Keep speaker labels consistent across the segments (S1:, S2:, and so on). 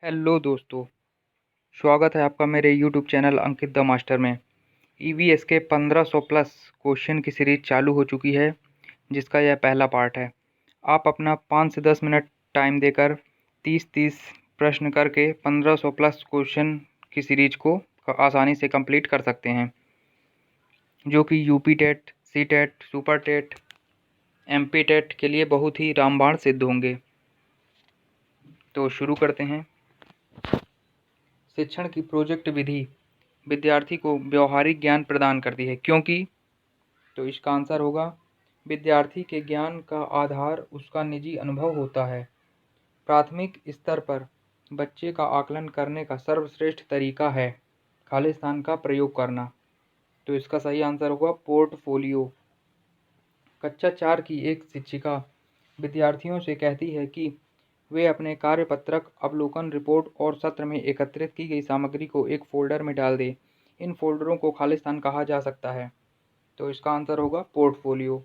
S1: Hello दोस्तों, स्वागत है आपका मेरे YouTube channel Ankit the master में। ईवीएस के 1500 प्लस क्वेश्चन की सीरीज चालू हो चुकी है, जिसका यह पहला पार्ट है। आप अपना 5 से 10 मिनट टाइम देकर 30-30 प्रश्न करके 1500 प्लस क्वेश्चन की सीरीज को आसानी से कंप्लीट कर सकते हैं, जो कि UP TET, C TET, super TET, MP TET के लिए बहुत ही रामबाण सिद्ध होंगे। तो शुरू करते हैं। शिक्षण की प्रोजेक्ट विधि विद्यार्थी को व्यवहारिक ज्ञान प्रदान करती है, क्योंकि तो इसका आंसर होगा विद्यार्थी के ज्ञान का आधार उसका निजी अनुभव होता है। प्राथमिक स्तर पर बच्चे का आकलन करने का सर्वश्रेष्ठ तरीका है खालिस्तान का प्रयोग करना। तो इसका सही आंसर होगा पोर्टफोलियो। कक्षा 4 की एक शिक्षिका विद्यार्थियों से कहती है कि वे अपने कार्यपत्रक, अवलोकन रिपोर्ट और सत्र में एकत्रित की गई सामग्री को एक फ़ोल्डर में डाल दें। इन फ़ोल्डरों को खालिस्तान कहा जा सकता है। तो इसका आंसर होगा पोर्टफोलियो।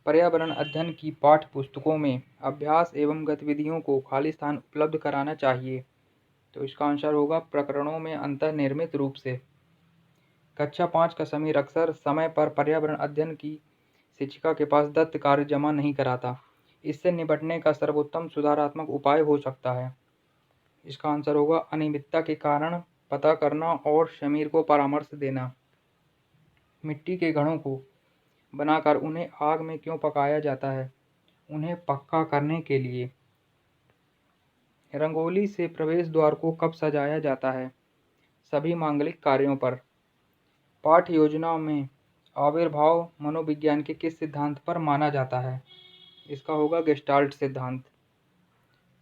S1: पर्यावरण अध्ययन की पाठ्य पुस्तकों में अभ्यास एवं गतिविधियों को खालिस्तान उपलब्ध कराना चाहिए। तो इसका आंसर होगा प्रकरणों में अंतर्निर्मित रूप से। कक्षा 5 का समीर अक्सर समय पर पर्यावरण अध्ययन की शिक्षिका के पास दत्त कार्य जमा नहीं कराता। इससे निपटने का सर्वोत्तम सुधारात्मक उपाय हो सकता है। इसका आंसर होगा अनियमितता के कारण पता करना और समीर को परामर्श देना। मिट्टी के घड़ों को बनाकर उन्हें आग में क्यों पकाया जाता है? उन्हें पक्का करने के लिए। रंगोली से प्रवेश द्वार को कब सजाया जाता है? सभी मांगलिक कार्यों पर। पाठ्य योजना में आविर्भाव मनोविज्ञान के किस सिद्धांत पर माना जाता है? इसका होगा गेस्टाल्ट सिद्धांत।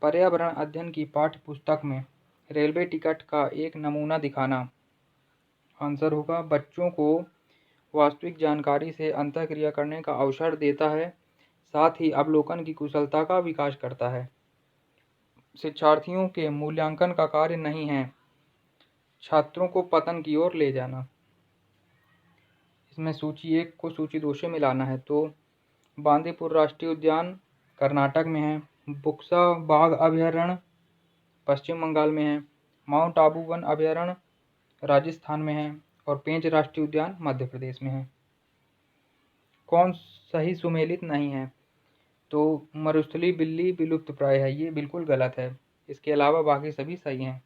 S1: पर्यावरण अध्ययन की पाठ्य पुस्तक में रेलवे टिकट का एक नमूना दिखाना। आंसर होगा बच्चों को वास्तविक जानकारी से अंतःक्रिया करने का अवसर देता है, साथ ही अवलोकन की कुशलता का विकास करता है। शिक्षार्थियों के मूल्यांकन का कार्य नहीं है छात्रों को पतन की ओर ले जाना। इसमें सूची 1 को सूची 2 से मिलाना है। तो बांदीपुर राष्ट्रीय उद्यान कर्नाटक में है, बुक्सा बाघ अभयारण्य पश्चिम बंगाल में है, माउंट आबू वन अभयारण्य राजस्थान में है और पेंच राष्ट्रीय उद्यान मध्य प्रदेश में है। कौन सही सुमेलित नहीं है? तो मरुस्थली बिल्ली विलुप्त प्राय है, ये बिल्कुल गलत है। इसके अलावा बाकी सभी सही हैं।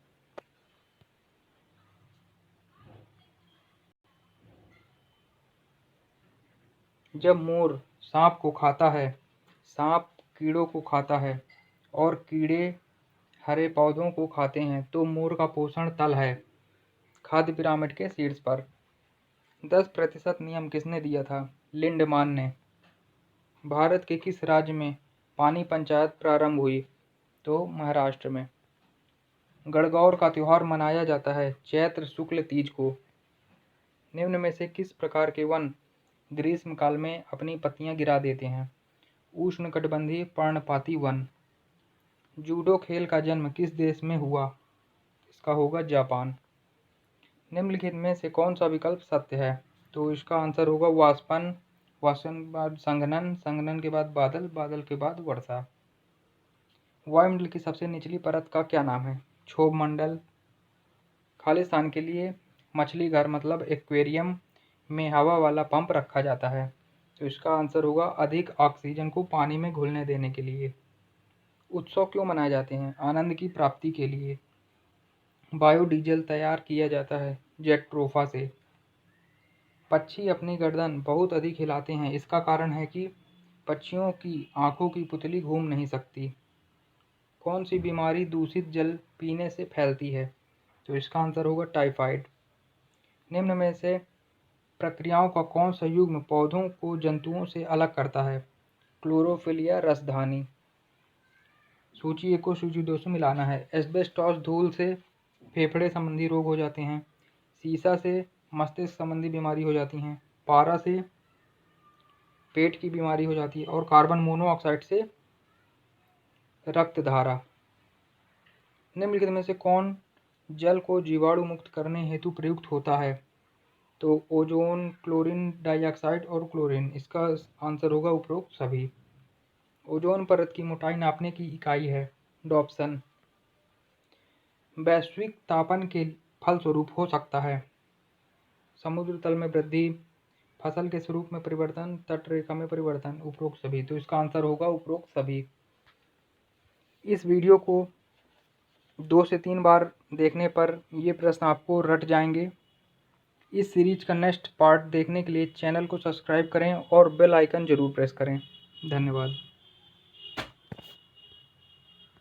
S1: जब मोर सांप को खाता है, सांप कीड़ों को खाता है और कीड़े हरे पौधों को खाते हैं, तो मोर का पोषण तल है खाद्य पिरामिड के शीर्ष पर। 10% नियम किसने दिया था? लिंडमान ने। भारत के किस राज्य में पानी पंचायत प्रारंभ हुई? तो महाराष्ट्र में। गणगौर का त्योहार मनाया जाता है चैत्र शुक्ल तीज को। निम्न में से किस प्रकार के वन ग्रीष्म काल में अपनी पत्तियां गिरा देते हैं? उष्णकटिबंधीय पर्णपाती वन। जूडो खेल का जन्म किस देश में हुआ? इसका होगा जापान। निम्नलिखित में से कौन सा विकल्प सत्य है? तो इसका आंसर होगा वाष्पन, वाष्पन के बाद संघनन, संघनन के बाद बादल, बादल के बाद वर्षा। वायुमंडल की सबसे निचली परत का क्या नाम है? क्षोभ मंडल। खालिस्तान के लिए मछली घर मतलब एक्वेरियम में हवा वाला पंप रखा जाता है। तो इसका आंसर होगा अधिक ऑक्सीजन को पानी में घुलने देने के लिए। उत्सव क्यों मनाए जाते हैं? आनंद की प्राप्ति के लिए। बायोडीजल तैयार किया जाता है जेट्रोफा से। पक्षी अपनी गर्दन बहुत अधिक हिलाते हैं, इसका कारण है कि पक्षियों की आंखों की पुतली घूम नहीं सकती। कौन सी बीमारी दूषित जल पीने से फैलती है? तो इसका आंसर होगा टाइफाइड। निम्न में से प्रक्रियाओं का कौन सा युग्म पौधों को जंतुओं से अलग करता है? क्लोरोफिल या रसधानी। सूची 1 को सूची 2 से मिलाना है। एस्बेस्टॉस धूल से फेफड़े संबंधी रोग हो जाते हैं, सीसा से मस्तिष्क संबंधी बीमारी हो जाती हैं, पारा से पेट की बीमारी हो जाती है और कार्बन मोनोऑक्साइड से रक्त धारा। निम्नलिखित में से कौन जल को जीवाणु मुक्त करने हेतु प्रयुक्त होता है? तो ओजोन, क्लोरीन डाइऑक्साइड और क्लोरीन। इसका आंसर होगा उपरोक्त सभी। ओजोन परत की मोटाई नापने की इकाई है डॉप्सन। वैश्विक तापन के फलस्वरूप हो सकता है। समुद्र तल में वृद्धि, फसल के स्वरूप में परिवर्तन, तट रेखा में परिवर्तन, उपरोक्त सभी। तो इसका आंसर होगा उपरोक्त सभी। इस वीडियो को 2 से 3 बार देखने पर ये प्रश्न आपको रट जाएंगे। इस सीरीज का नेक्स्ट पार्ट देखने के लिए चैनल को सब्सक्राइब करें और बेल आइकन जरूर प्रेस करें। धन्यवाद।